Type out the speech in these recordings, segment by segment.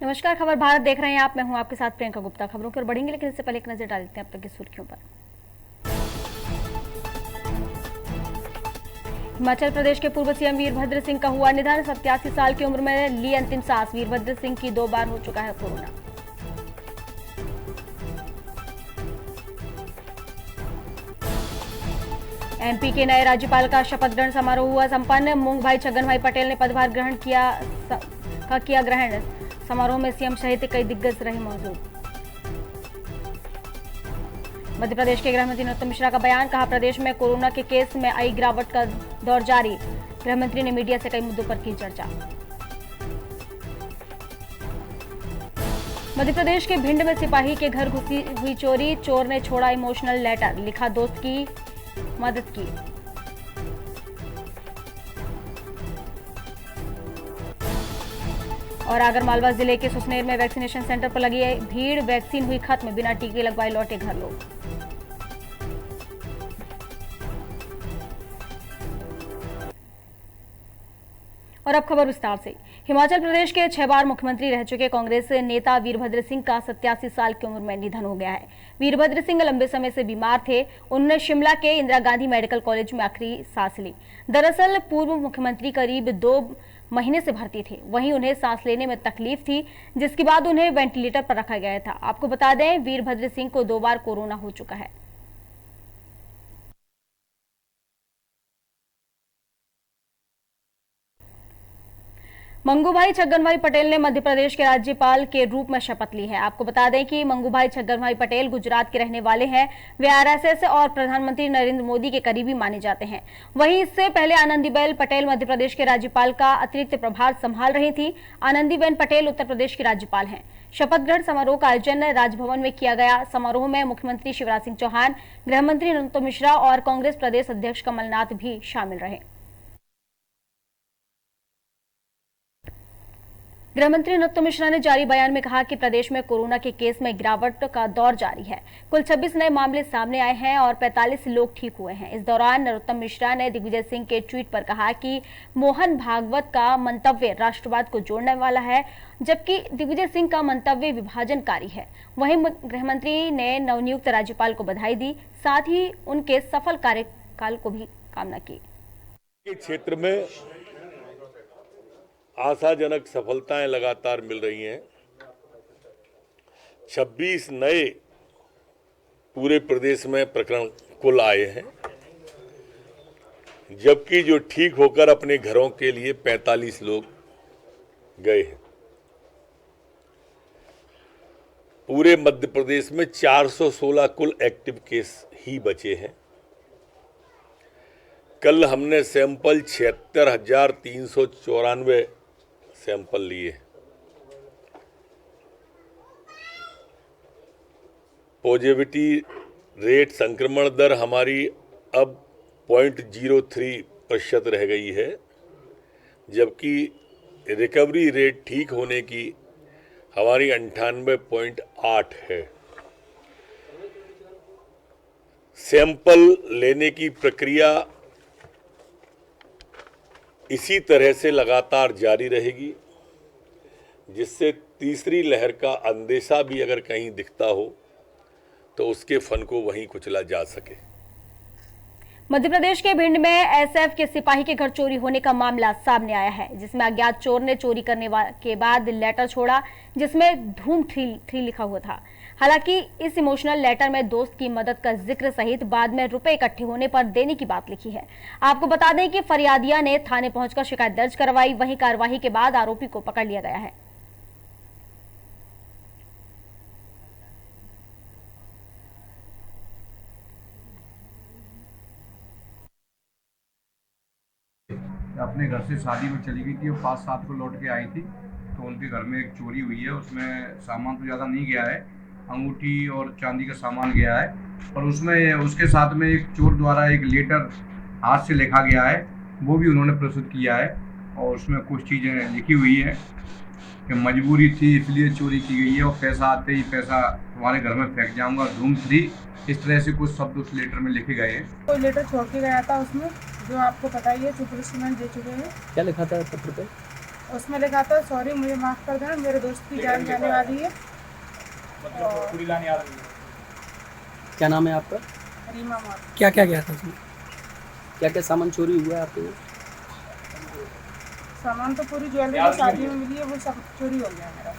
नमस्कार, खबर भारत देख रहे हैं आप। मैं हूं आपके साथ प्रियंका गुप्ता। खबरों की ओर बढ़ेंगे, लेकिन इससे पहले एक नजर डाल लेते हैं अब तक की सुर्खियों पर। हिमाचल प्रदेश के पूर्व सीएम वीरभद्र सिंह का हुआ निधन। 87 साल की उम्र में ली अंतिम सांस। वीरभद्र सिंह की 2 बार हो चुका है कोरोना। एमपी के नए राज्यपाल का शपथ ग्रहण समारोह हुआ संपन्न। मूंग भाई छगन भाई पटेल ने पदभार ग्रहण किया ग्रहण। समारोह में सीएम सहित कई दिग्गज रहे मौजूद। मध्य प्रदेश के गृह मंत्री नरोत्तम मिश्रा का बयान। कहा, प्रदेश में कोरोना के केस में आई गिरावट का दौर जारी। गृह मंत्री ने मीडिया से कई मुद्दों पर की चर्चा। मध्य प्रदेश के भिंड में सिपाही के घर घुसी हुई चोरी। चोर ने छोड़ा इमोशनल लेटर, लिखा दोस्त की मदद की। और आगरमालवा जिले के सुसनेर में वैक्सीनेशन सेंटर पर लगी भीड़। वैक्सीन हुई खत्म, बिना टीके लगवाए लौटे घर लोग। और अब खबर विस्तार से। हिमाचल प्रदेश के 6 बार मुख्यमंत्री रह चुके कांग्रेस नेता वीरभद्र सिंह का 87 साल की उम्र में निधन हो गया है। वीरभद्र सिंह लंबे समय से बीमार थे। उन्होंने शिमला के इंदिरा गांधी मेडिकल कॉलेज में आखिरी सांस ली। दरअसल पूर्व मुख्यमंत्री करीब 2 महीने से भर्ती थे। वहीं उन्हें सांस लेने में तकलीफ थी, जिसके बाद उन्हें वेंटिलेटर पर रखा गया था। आपको बता दें, वीरभद्र सिंह को 2 बार कोरोना हो चुका है। मंगूभाई छगन पटेल ने मध्य प्रदेश के राज्यपाल के रूप में शपथ ली है। आपको बता दें कि मंगूभाई छगन पटेल गुजरात के रहने वाले हैं। वे आरएसएस और प्रधानमंत्री नरेंद्र मोदी के करीबी माने जाते हैं। वहीं इससे पहले आनंदीबेन पटेल मध्य प्रदेश के राज्यपाल का अतिरिक्त प्रभार संभाल रही थी। आनंदीबेन पटेल उत्तर प्रदेश की राज्यपाल हैं। शपथ ग्रहण समारोह का आयोजन राजभवन में किया गया। समारोह में मुख्यमंत्री शिवराज सिंह चौहान, गृह मंत्री नरोत्तम मिश्रा और कांग्रेस प्रदेश अध्यक्ष कमलनाथ भी शामिल रहे। गृह मंत्री नरोत्तम मिश्रा ने जारी बयान में कहा कि प्रदेश में कोरोना के केस में गिरावट का दौर जारी है। कुल 26 नए मामले सामने आए हैं और 45 लोग ठीक हुए हैं। इस दौरान नरोत्तम मिश्रा ने दिग्विजय सिंह के ट्वीट पर कहा कि मोहन भागवत का मंतव्य राष्ट्रवाद को जोड़ने वाला है, जबकि दिग्विजय सिंह का मंतव्य विभाजनकारी है। वहीं गृह मंत्री ने नवनियुक्त राज्यपाल को बधाई दी, साथ ही उनके सफल कार्यकाल को भी कामना की। क्षेत्र में आशाजनक सफलताएं लगातार मिल रही हैं। 26 नए पूरे प्रदेश में प्रकरण कुल आए हैं, जबकि जो ठीक होकर अपने घरों के लिए 45 लोग गए हैं। पूरे मध्य प्रदेश में 416 कुल एक्टिव केस ही बचे हैं। कल हमने सैंपल 76,394 सैंपल लिए। पॉजिटिविटी रेट, संक्रमण दर हमारी अब 0.03% रह गई है, जबकि रिकवरी रेट ठीक होने की हमारी 98.8 है। सैंपल लेने की प्रक्रिया इसी तरह से लगातार जारी रहेगी, जिससे तीसरी लहर का अंदेशा भी अगर कहीं दिखता हो तो उसके फन को वहीं कुचला जा सके। मध्य प्रदेश के भिंड में एसएफ के सिपाही के घर चोरी होने का मामला सामने आया है, जिसमें अज्ञात चोर ने चोरी करने के बाद लेटर छोड़ा, जिसमें धूम 3 लिखा हुआ था। हालांकि इस इमोशनल लेटर में दोस्त की मदद का जिक्र सहित बाद में रुपए इकट्ठे होने पर देने की बात लिखी है। आपको बता दें कि फरियादिया ने थाने पहुंचकर शिकायत दर्ज करवाई। वहीं कार्रवाई के बाद आरोपी को पकड़ लिया गया है। अपने घर से शादी में चली गई थी और 5-7 को लौट के आई थी, तो उनके घर में एक चोरी हुई है। उसमें सामान तो ज़्यादा नहीं गया है, अंगूठी और चांदी का सामान गया है, और उसमें उसके साथ में एक चोर द्वारा एक लेटर हाथ से लिखा गया है, वो भी उन्होंने प्रस्तुत किया है। और उसमें कुछ चीज़ें लिखी हुई है कि मजबूरी थी इसलिए चोरी की गई है, और पैसा आते ही पैसा तुम्हारे घर में फेंक जाऊंगा, धूम 3, इस तरह से कुछ शब्द उस लेटर में लिखे गए हैं। कोई लेटर छोड़ के गया था उसमें, जो आपको पता ही है, सुपरस्टिमेंट दे चुके हैं। क्या लिखा था पत्र पे? उसमें लिखा था सॉरी मुझे माफ़ कर देना, मेरे दोस्त की जान जाने वाली है। पूरी लाने आ रही है। क्या नाम है आपका? रीमा मार क्या क्या गया था उसमें? क्या क्या सामान चोरी हुआ है आपके यहाँ? सामान तो पूरी ज्वेलरी शादी में मिली है, वो सब चोरी हो गया मेरा।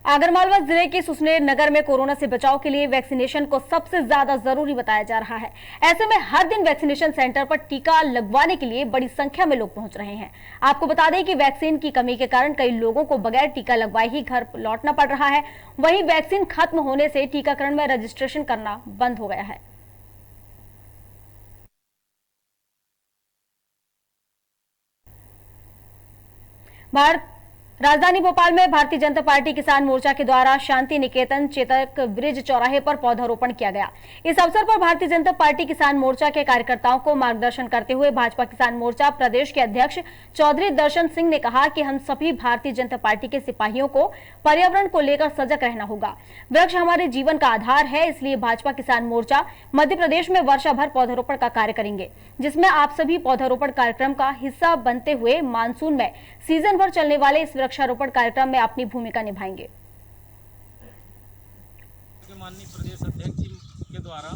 आगरमालवा जिले के सुसनेर नगर में कोरोना से बचाव के लिए वैक्सीनेशन को सबसे ज्यादा जरूरी बताया जा रहा है। ऐसे में हर दिन वैक्सीनेशन सेंटर पर टीका लगवाने के लिए बड़ी संख्या में लोग पहुंच रहे हैं। आपको बता दें कि वैक्सीन की कमी के कारण कई लोगों को बगैर टीका लगवाए ही घर लौटना पड़ रहा है। वहीं वैक्सीन खत्म होने से टीकाकरण में रजिस्ट्रेशन करना बंद हो गया है। राजधानी भोपाल में भारतीय जनता पार्टी किसान मोर्चा के द्वारा शांति निकेतन चेतक ब्रिज चौराहे पर पौधारोपण किया गया। इस अवसर पर भारतीय जनता पार्टी किसान मोर्चा के कार्यकर्ताओं को मार्गदर्शन करते हुए भाजपा किसान मोर्चा प्रदेश के अध्यक्ष चौधरी दर्शन सिंह ने कहा कि हम सभी भारतीय जनता पार्टी के सिपाहियों को पर्यावरण को लेकर सजग रहना होगा। वृक्ष हमारे जीवन का आधार है, इसलिए भाजपा किसान मोर्चा मध्य प्रदेश में वर्षा भर पौधारोपण का कार्य करेंगे, जिसमें आप सभी पौधारोपण कार्यक्रम का हिस्सा बनते हुए मानसून में सीजन भर चलने वाले इस वृक्षारोपण कार्यक्रम में अपनी भूमिका निभाएंगे। माननीय प्रदेश अध्यक्ष जी के द्वारा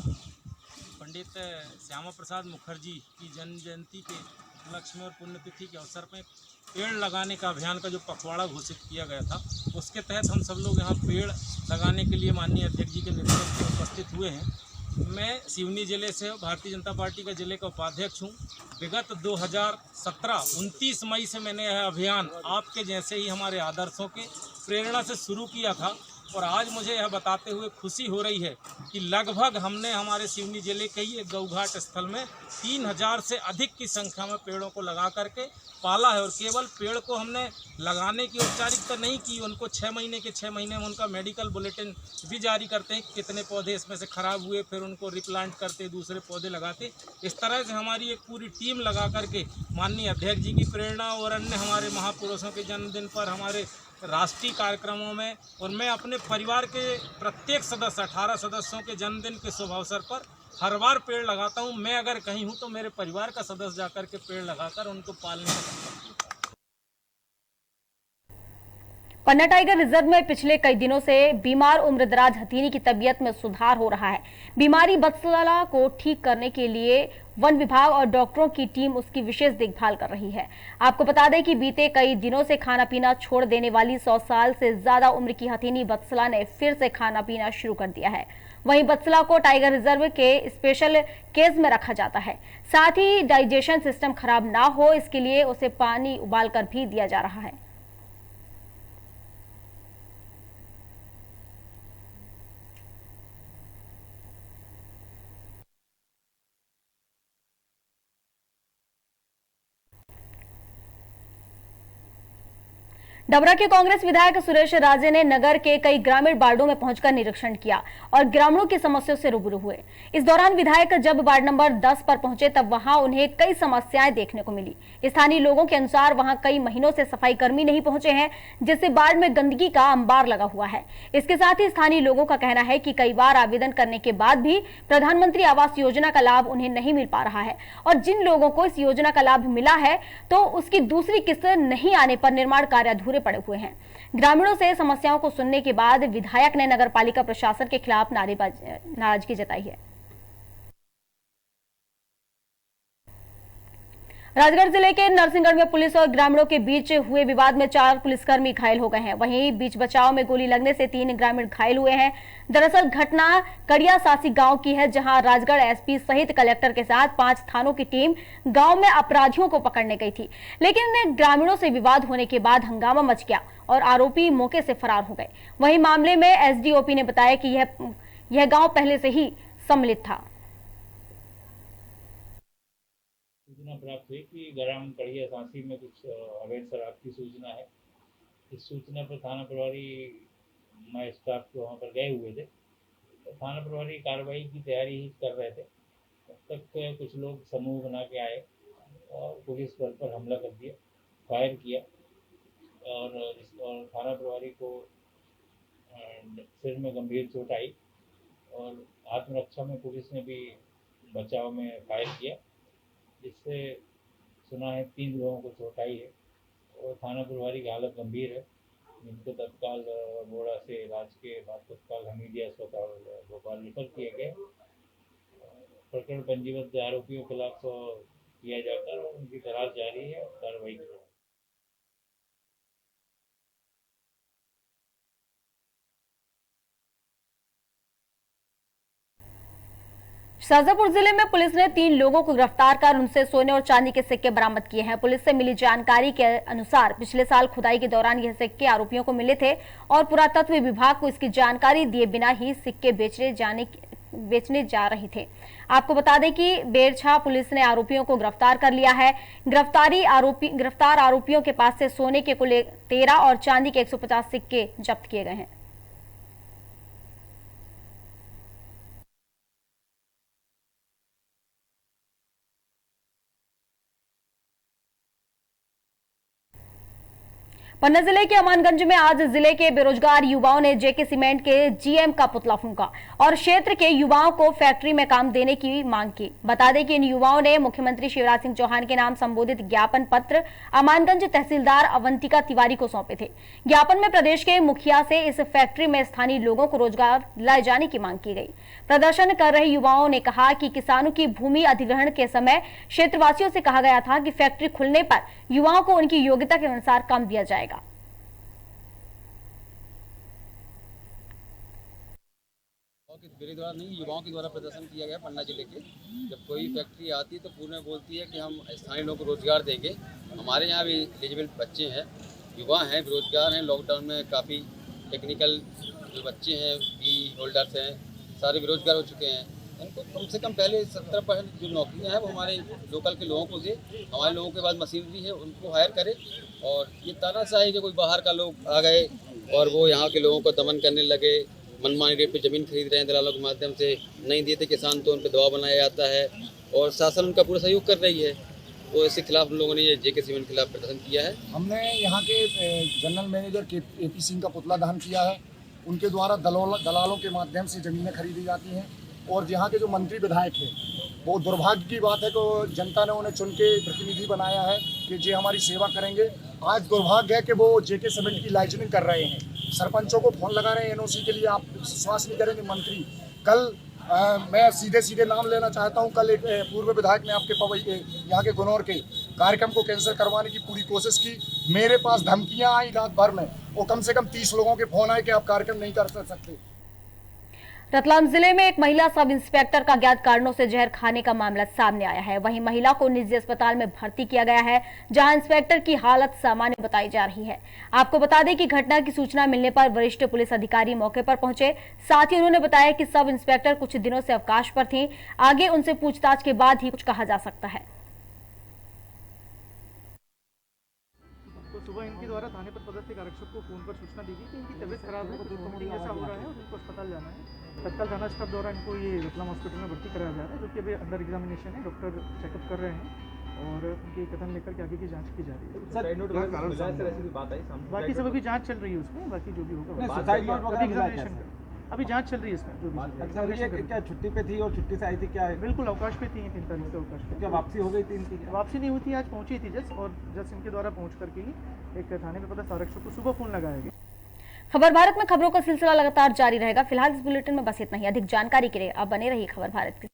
पंडित श्यामा प्रसाद मुखर्जी की जन्म जयंती के उपलक्ष्य में और पुण्यतिथि के अवसर पर पेड़ लगाने का अभियान का जो पखवाड़ा घोषित किया गया था, उसके तहत हम सब लोग यहाँ पेड़ लगाने के लिए माननीय अध्यक्ष जी के नेतृत्व में उपस्थित हुए हैं। मैं सिवनी जिले से भारतीय जनता पार्टी का जिले का उपाध्यक्ष हूँ। विगत 2017 29 मई से मैंने यह अभियान आपके जैसे ही हमारे आदर्शों के प्रेरणा से शुरू किया था और आज मुझे यह बताते हुए खुशी हो रही है कि लगभग हमने हमारे सिवनी जिले के ही एक गौघाट स्थल में 3000 से अधिक की संख्या में पेड़ों को लगा करके पाला है। और केवल पेड़ को हमने लगाने की औपचारिकता नहीं की, उनको 6 महीने के 6 महीने में उनका मेडिकल बुलेटिन भी जारी करते हैं, कितने पौधे इसमें से खराब हुए, फिर उनको रिप्लांट करते, दूसरे पौधे लगाते। इस तरह से हमारी एक पूरी टीम लगा करके माननीय अध्यक्ष जी की प्रेरणा और अन्य हमारे महापुरुषों के जन्मदिन पर, हमारे राष्ट्रीय कार्यक्रमों में, और मैं अपने परिवार के प्रत्येक सदस्य 18 सदस्यों के जन्मदिन के शुभ अवसर पर हर बार पेड़ लगाता हूं। मैं अगर कहीं हूं तो मेरे परिवार का सदस्य जाकर के पेड़ लगाकर उनको पालने का। पन्ना टाइगर रिजर्व में पिछले कई दिनों से बीमार उम्रदराज हथीनी की तबीयत में सुधार हो रहा है। बीमारी बदसला को ठीक करने के लिए वन विभाग और डॉक्टरों की टीम उसकी विशेष देखभाल कर रही है। आपको बता दें कि बीते कई दिनों से खाना पीना छोड़ देने वाली 100 साल से ज्यादा उम्र की हथीनी बदसला ने फिर से खाना पीना शुरू कर दिया है। वहीं बदसला को टाइगर रिजर्व के स्पेशल केज में रखा जाता है। साथ ही डाइजेशन सिस्टम खराब ना हो, इसके लिए उसे पानी उबालकर भी दिया जा रहा है। डबरा के कांग्रेस विधायक सुरेश राजे ने नगर के कई ग्रामीण वार्डों में पहुंचकर निरीक्षण किया और ग्रामीणों की समस्याओं से रूबरू हुए। इस दौरान विधायक जब वार्ड नंबर 10 पर पहुंचे तब वहां उन्हें कई समस्याएं देखने को मिली। स्थानीय लोगों के अनुसार वहां कई महीनों से सफाई कर्मी नहीं पहुंचे हैं, जिससे वार्ड में गंदगी का अंबार लगा हुआ है। इसके साथ ही स्थानीय लोगों का कहना है कि कई बार आवेदन करने के बाद भी प्रधानमंत्री आवास योजना का लाभ उन्हें नहीं मिल पा रहा है और जिन लोगों को इस योजना का लाभ मिला है तो उसकी दूसरी किस्त नहीं आने पर निर्माण कार्य अधूरे पड़े हुए हैं। ग्रामीणों से समस्याओं को सुनने के बाद विधायक ने नगरपालिका प्रशासन के खिलाफ नाराजगी जताई है। राजगढ़ जिले के नरसिंहगढ़ में पुलिस और ग्रामीणों के बीच हुए विवाद में 4 पुलिसकर्मी घायल हो गए हैं। वहीं बीच बचाव में गोली लगने से 3 ग्रामीण घायल हुए हैं। दरअसल घटना कड़िया सासी गांव की है, जहां राजगढ़ एसपी सहित कलेक्टर के साथ 5 थानों की टीम गांव में अपराधियों को पकड़ने गई थी, लेकिन ग्रामीणों से विवाद होने के बाद हंगामा मच गया और आरोपी मौके से फरार हो गए। वहीं मामले में एसडीओपी ने बताया कि यह गाँव पहले से ही सम्मिलित था। सूचना प्राप्त हुई कि ग्राम कड़िया सांसी में कुछ अवैध शराब की सूचना है। इस सूचना पर थाना प्रभारी मैं स्टाफ को वहाँ पर गए हुए थे, तो थाना प्रभारी कार्रवाई की तैयारी ही कर रहे थे। तब तक कुछ लोग समूह बना के आए और पुलिस बल पर हमला कर दिया, फायर किया और थाना प्रभारी को सिर में गंभीर चोट आई और आत्मरक्षा में पुलिस ने भी बचाव में फायर किया, जिससे सुना है 3 लोगों को चोट आई है और थाना प्रभारी की हालत गंभीर है, जिनको तत्काल बोड़ा से इलाज के बाद तत्काल हमीदिया अस्पताल भोपाल रेफर किए गए। प्रकरण पंजीबद्ध आरोपियों के खिलाफ किया जाकर और उनकी तलाश जारी है और कार्रवाई की जाएगी। शाजापुर जिले में पुलिस ने 3 लोगों को गिरफ्तार कर उनसे सोने और चांदी के सिक्के बरामद किए हैं। पुलिस से मिली जानकारी के अनुसार पिछले साल खुदाई के दौरान यह सिक्के आरोपियों को मिले थे और पुरातत्व विभाग को इसकी जानकारी दिए बिना ही सिक्के बेचने जा रहे थे। आपको बता दें कि बेरछा पुलिस ने आरोपियों को गिरफ्तार कर लिया है। गिरफ्तार आरोपियों के पास से सोने के कुल 13 और चांदी के 150 सिक्के जब्त किए गए हैं। पन्ना जिले के अमानगंज में आज जिले के बेरोजगार युवाओं ने जेके सीमेंट के जीएम का पुतला फूंका और क्षेत्र के युवाओं को फैक्ट्री में काम देने की मांग की। बता दें कि इन युवाओं ने मुख्यमंत्री शिवराज सिंह चौहान के नाम संबोधित ज्ञापन पत्र अमानगंज तहसीलदार अवंतिका तिवारी को सौंपे थे। ज्ञापन में प्रदेश के मुखिया से इस फैक्ट्री में स्थानीय लोगों को रोजगार लाए जाने की मांग की गई। प्रदर्शन कर रहे युवाओं ने कहा कि किसानों की भूमि अधिग्रहण के समय क्षेत्रवासियों से कहा गया था कि फैक्ट्री खुलने पर युवाओं को उनकी योग्यता के अनुसार काम दिया जाएगा। मेरे द्वारा नहीं, युवाओं के द्वारा प्रदर्शन किया गया पन्ना जिले के। जब कोई फैक्ट्री आती है तो पूर्ण बोलती है कि हम स्थानीय लोगों को रोजगार देंगे। हमारे यहाँ भी एलिजिबल बच्चे हैं, युवा हैं, बेरोजगार हैं। लॉकडाउन में काफ़ी टेक्निकल जो बच्चे हैं, बी होल्डर्स हैं, सारे बेरोजगार हो चुके हैं। इनको कम से कम पहले 70% जो नौकरियाँ हैं वो हमारे लोकल के लोगों को दे। हमारे लोगों के पास मशीनरी है, उनको हायर करे। और ये तानाशाही कि कोई बाहर का लोग आ गए और वो यहाँ के लोगों को दमन करने लगे, मनमानी रेट पे ज़मीन खरीद रहे हैं दलालों के माध्यम से, नहीं देते किसान तो उन पर दबाव बनाया जाता है और शासन उनका पूरा सहयोग कर रही है। तो इसके खिलाफ हम लोगों ने ये जेके सीमेंट के खिलाफ प्रदर्शन किया है। हमने यहाँ के जनरल मैनेजर AP सिंह का पुतला दहन किया है। उनके द्वारा दलालों के माध्यम से ज़मीनें खरीदी जाती हैं और यहाँ के जो मंत्री विधायक हैं, वो दुर्भाग्य की बात है कि जनता ने उन्हें चुन के प्रतिनिधि बनाया है कि जे हमारी सेवा करेंगे। आज दुर्भाग्य है कि वो जेके सीमेंट की लाइजनिंग कर रहे हैं, सरपंचों को फोन लगा रहे हैं NOC के लिए। आप विश्वास नहीं करेंगे मंत्री, कल मैं सीधे नाम लेना चाहता हूं, कल एक पूर्व विधायक ने आपके यहाँ के गुनौर के कार्यक्रम को कैंसिल करवाने की पूरी कोशिश की। मेरे पास धमकियां आई रात भर में और कम से कम 30 लोगों के फोन आए कि आप कार्यक्रम नहीं कर सकते। रतलाम जिले में एक महिला सब इंस्पेक्टर का अज्ञात कारणों से जहर खाने का मामला सामने आया है। वहीं महिला को निजी अस्पताल में भर्ती किया गया है, जहां इंस्पेक्टर की हालत सामान्य बताई जा रही है। आपको बता दें कि घटना की सूचना मिलने पर वरिष्ठ पुलिस अधिकारी मौके पर पहुंचे। साथ ही उन्होंने बताया कि सब इंस्पेक्टर कुछ दिनों से अवकाश पर थी, आगे उनसे पूछताछ के बाद ही कुछ कहा जा सकता है। तो सुबह इनके द्वारा थाने पर पदस्थ एक आरक्षक को फोन पर सूचना दी गई कि इनकी तबीयत खराब है, कुछ वोमिटिंग जैसा हो रहा है और इनको अस्पताल जाना है। तत्काल थाना स्टाफ द्वारा इनको ये रतलाम हॉस्पिटल में भर्ती कराया जा रहा है, जो कि अभी अंडर एग्जामिनेशन है। डॉक्टर चेकअप कर रहे हैं और उनके कथन लेकर के आगे की जांच की जा रही है। बाकी सब अभी जांच चल रही है उसमें, बाकी जो भी होगा अभी जांच चल रही है इसमें। जो भी क्या छुट्टी पे थी और छुट्टी से आई थी क्या है? बिल्कुल अवकाश पे थी, 3 तारीख से अवकाश पे। क्या वापसी हो गई थी इनकी? वापसी नहीं हुई थी, आज पहुंची थी जस्ट, और जस्ट इनके द्वारा पहुंच करके ही एक थाने में पदस्थ आरक्षक को सुबह फोन लगाया गया। खबर भारत में खबरों का सिलसिला लगातार जारी रहेगा। फिलहाल इस बुलेटिन में बस इतना ही। अधिक जानकारी के लिए आप बने रहिए खबर भारत के